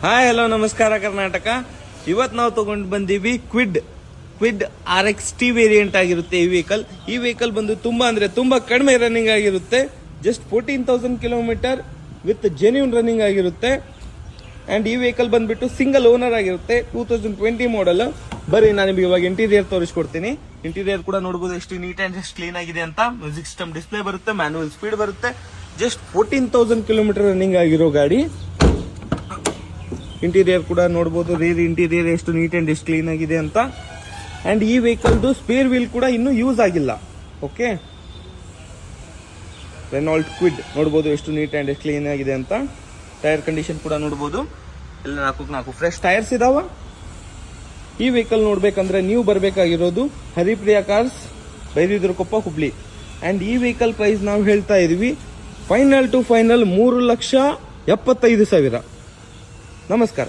Hi hello ನಮಸ್ಕಾರ ಕರ್ನಾಟಕ. ಇವತ್ತು ನಾವು ತಗೊಂಡು ಬಂದೀವಿ ಕ್ವಿಡ್ RXT ವೇರಿಯಂಟ್ ಆಗಿರುತ್ತೆ ಈ ವೆಹಿಕಲ್ ಬಂದು ತುಂಬಾ ಕಡಿಮೆ ರನ್ನಿಂಗ್ ಆಗಿರುತ್ತೆ. Just 14,000 kilometre with genuine running ಆಗಿರುತ್ತೆ. ಅಂಡ್ ಈ ವೆಹಿಕಲ್ ಬಂದ್ಬಿಟ್ಟು ಸಿಂಗಲ್ ಓನರ್ ಆಗಿರುತ್ತೆ. 2020 ಮಾಡೆಲ್. ಬರೀ ನಾನು ನಿಮಗೆ ಇವಾಗ ಇಂಟೀರಿಯರ್ ತೋರಿಸ್ಕೊಡ್ತೀನಿ. ಇಂಟೀರಿಯರ್ ಕೂಡ ನೋಡಬಹುದು ಎಷ್ಟು ನೀಟ್ ಅಂಡ್ ಎಷ್ಟು ಕ್ಲೀನ್ ಆಗಿದೆ ಅಂತ. ಮ್ಯೂಸಿಕ್ ಸಿಸ್ಟಮ್ ಡಿಸ್ಪ್ಲೇ ಬರುತ್ತೆ, ಮ್ಯಾನುವಲ್ ಸ್ಪೀಡ್ ಬರುತ್ತೆ. ಜಸ್ಟ್ 14,000 ಕಿಲೋಮೀಟರ್ ರನ್ನಿಂಗ್ ಆಗಿರೋ ಗಾಡಿ. ಇಂಟೀರಿಯರ್ ಕೂಡ ನೋಡಬಹುದು, ರೇರ್ ಇಂಟೀರಿಯರ್ ಎಷ್ಟು ನೀಟ್ ಅಂಡ್ ಎಷ್ಟು ಕ್ಲೀನ್ ಆಗಿದೆ ಅಂತ. ಅಂಡ್ ಈ ವೆಹಿಕಲ್ದು ಸ್ಪೇರ್ ವೀಲ್ ಕೂಡ ಇನ್ನೂ ಯೂಸ್ ಆಗಿಲ್ಲ. ಓಕೆ, ರೆನಾಲ್ಟ್ ಕ್ವಿಡ್ ನೋಡಬಹುದು ಎಷ್ಟು ನೀಟ್ ಅಂಡ್ ಎಷ್ಟು ಕ್ಲೀನ್ ಆಗಿದೆ ಅಂತ. ಟೈರ್ ಕಂಡೀಷನ್ ಕೂಡ ನೋಡಬಹುದು, ಎಲ್ಲ 4 ಫ್ರೆಶ್ ಟೈರ್ಸ್ ಇದಾವ. ಈ ವೆಹಿಕಲ್ ನೋಡ್ಬೇಕಂದ್ರೆ ನೀವು ಬರಬೇಕಾಗಿರೋದು ಹರಿಪ್ರಿಯಾ ಕಾರ್ಸ್, ಬೈರಿದುರ್ಕೊಪ್ಪ, ಹುಬ್ಳಿ. ಅಂಡ್ ಈ ವೆಹಿಕಲ್ ಪ್ರೈಸ್ ನಾವು ಹೇಳ್ತಾ ಇದೀವಿ ಫೈನಲ್ ಟು ಫೈನಲ್ 3,75,000. ನಮಸ್ಕಾರ.